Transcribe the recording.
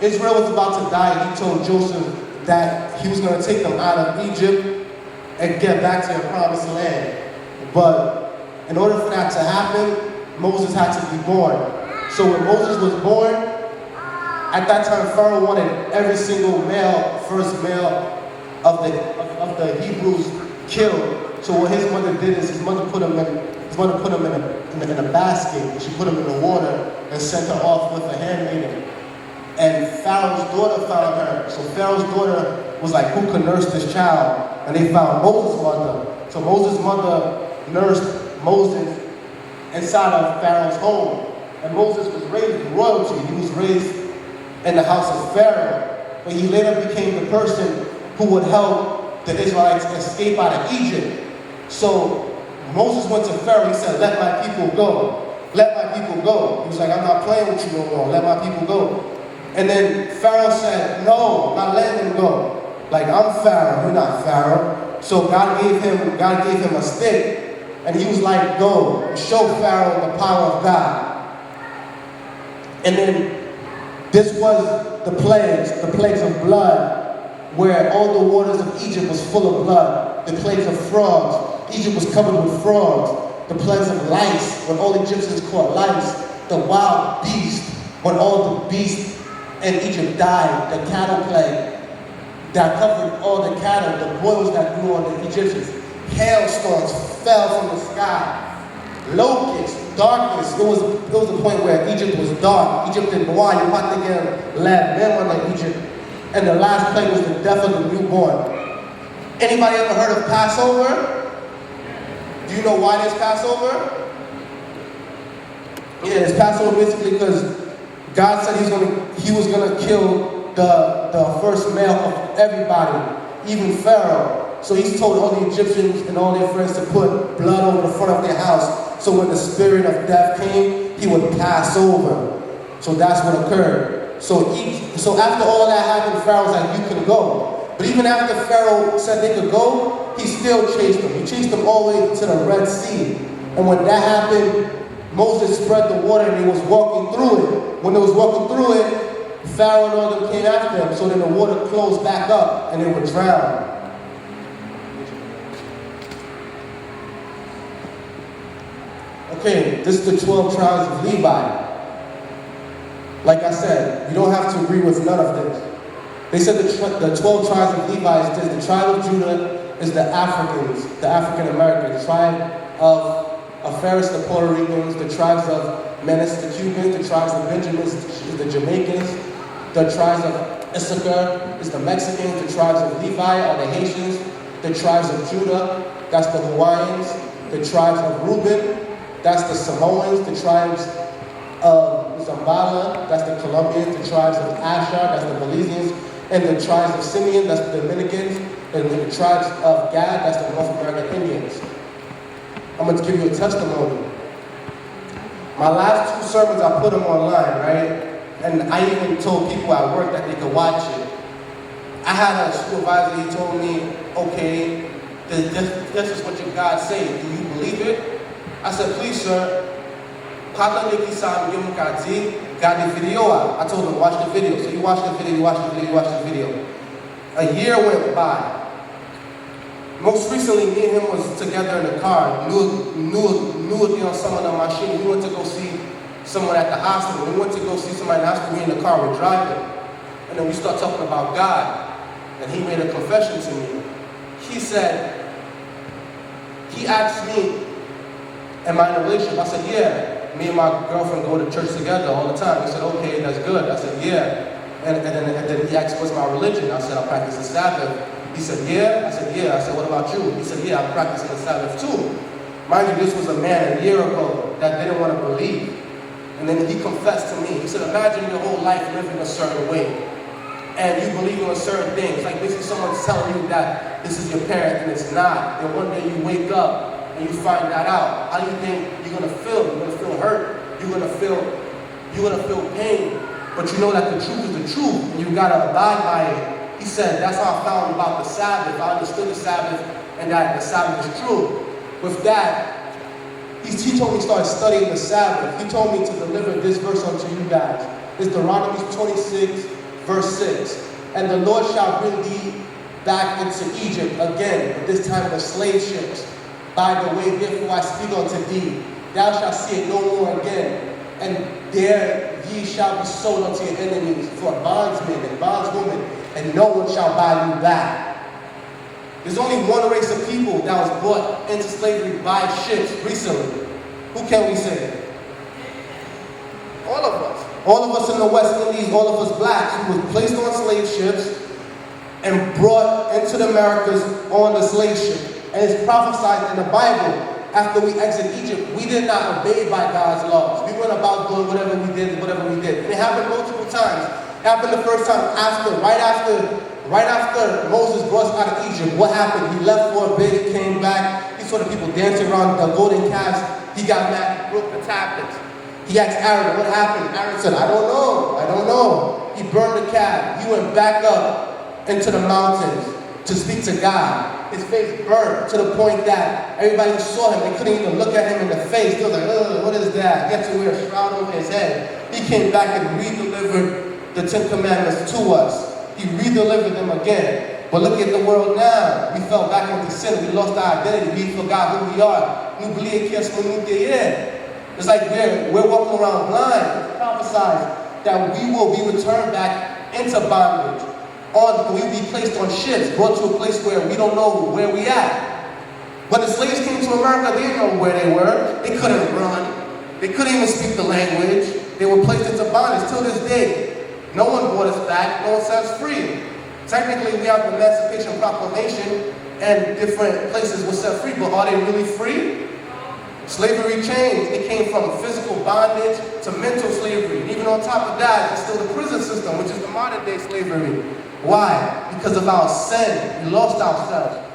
Israel was about to die, he told Joseph that he was going to take them out of Egypt and get back to their promised land. But in order for that to happen, Moses had to be born. So when Moses was born, at that time Pharaoh wanted every single male, first male of the Hebrews killed. So what his mother did is his mother put him in a basket. She put him in the water and sent her off with a handmaiden. And Pharaoh's daughter found her. So Pharaoh's daughter was like, who could nurse this child? And they found Moses' mother. So Moses' mother nursed Moses inside of Pharaoh's home. And Moses was raised in royalty. He was raised in the house of Pharaoh. But he later became the person who would help the Israelites escape out of Egypt. So Moses went to Pharaoh. He said, let my people go. Let my people go. He was like, I'm not playing with you no more. Let my people go. And then Pharaoh said, no, I'm not letting him go. Like, I'm Pharaoh, you're not Pharaoh. So God gave him a stick, and he was like, go, show Pharaoh the power of God. And then this was the plagues of blood, where all the waters of Egypt was full of blood. The plagues of frogs, Egypt was covered with frogs. The plagues of lice, when all Egyptians caught lice. The wild beast, when all the beasts in Egypt died. The cattle plague that covered all the cattle, the boils that grew on the Egyptians. Hailstorms fell from the sky. Locusts, darkness. It was a point where Egypt was dark. Egypt didn't know why. You had to get lab men on Egypt. And the last plague was the death of the newborn. Anybody ever heard of Passover? Do you know why there's Passover? Yeah, it's Passover basically because God said he was gonna kill the first male of everybody, even Pharaoh. So he's told all the Egyptians and all their friends to put blood over the front of their house. So when the spirit of death came, he would pass over. So that's what occurred. So after all that happened, Pharaoh was like, you can go. But even after Pharaoh said they could go, he still chased them. He chased them all the way to the Red Sea. And when that happened, Moses spread the water and he was walking through it. When they was walking through it, Pharaoh and all them came after them. So then the water closed back up and they were drowned. Okay, this is the 12 tribes of Levi. Like I said, you don't have to agree with none of this. They said the 12 tribes of Levi is this. The tribe of Judah is the Africans, the African Americans. The tribe of Ferris, the Puerto Ricans. The tribes of Menace, the Cubans. The tribes of Benjamin is the Jamaicans. The tribes of Issachar is the Mexicans. The tribes of Levi are the Haitians. The tribes of Judah, that's the Hawaiians. The tribes of Reuben, that's the Samoans. The tribes of Zambala, that's the Colombians. The tribes of Asher, that's the Belizeans. And the tribes of Simeon, that's the Dominicans. And the tribes of Gad, that's the North American Indians. I'm going to give you a testimony. My last 2 sermons, I put them online, right? And I even told people at work that they could watch it. I had a supervisor, he told me, okay, this is what your God say. Do you believe it? I said, please, sir. I told him, watch the video. So he watched the video. A year went by. Most recently, me and him was together in the car. Knew someone on my machine. We went to go see someone at the hospital. We went to go see somebody in the hospital. We in the car, we're driving. And then we start talking about God. And he made a confession to me. He said, he asked me, am I in a relationship? I said, yeah. Me and my girlfriend go to church together all the time. He said, okay, that's good. I said, yeah. And then he asked, what's my religion? I said, I practice the Sabbath. He said, yeah? I said, yeah. I said, what about you? He said, yeah, I'm practicing the Sabbath too. Mind you, this was a man a year ago that didn't want to believe. And then he confessed to me. He said, imagine your whole life living a certain way. And you believe in certain things. Like basically someone's telling you that this is your parent and it's not. And one day you wake up and you find that out. How do you think you're going to feel? You're going to feel hurt. You're going to feel pain. But you know that the truth is the truth. And you got to abide by it. He said, that's how I found about the Sabbath. I understood the Sabbath and that the Sabbath is true. With that, he told me to start studying the Sabbath. He told me to deliver this verse unto you guys. It's Deuteronomy 26, verse 6. And the Lord shall bring thee back into Egypt again, but this time with slave ships. By the way, therefore I speak unto thee, thou shalt see it no more again. And there ye shall be sold unto your enemies for bondsmen and bondswomen, and no one shall buy you back. There's only one race of people that was brought into slavery by ships recently. Who can we say? All of us. All of us in the West Indies, all of us blacks, who was placed on slave ships and brought into the Americas on the slave ship. And it's prophesied in the Bible. After we exit Egypt, we did not obey by God's laws. We went about doing whatever we did. And it happened multiple times. It happened the first time right after Moses brought us out of Egypt. What happened? He left for a bit, he came back, he saw the people dancing around the golden calves. He got mad, he broke the tablets. He asked Aaron, what happened? Aaron said, I don't know. He burned the calf. He went back up into the mountains to speak to God. His face burned to the point that everybody who saw him, they couldn't even look at him in the face. They was like, ugh, what is that? He had to wear a shroud over his head. He came back and re-delivered the 10 Commandments to us. He re-delivered them again. But look at the world now. We fell back into sin. We lost our identity. We forgot who we are. It's like we're walking around blind. It's prophesied that we will be returned back into bondage. We will be placed on ships, brought to a place where we don't know where we at. When the slaves came to America, they didn't know where they were. They couldn't run. They couldn't even speak the language. They were placed into bondage. Till this day, no one brought us back. No one set us free. Technically, we have the Emancipation Proclamation, and different places were set free, but are they really free? Slavery changed. It came from physical bondage to mental slavery. And even on top of that, it's still the prison system, which is the modern day slavery. Why? Because of our sin. We lost ourselves.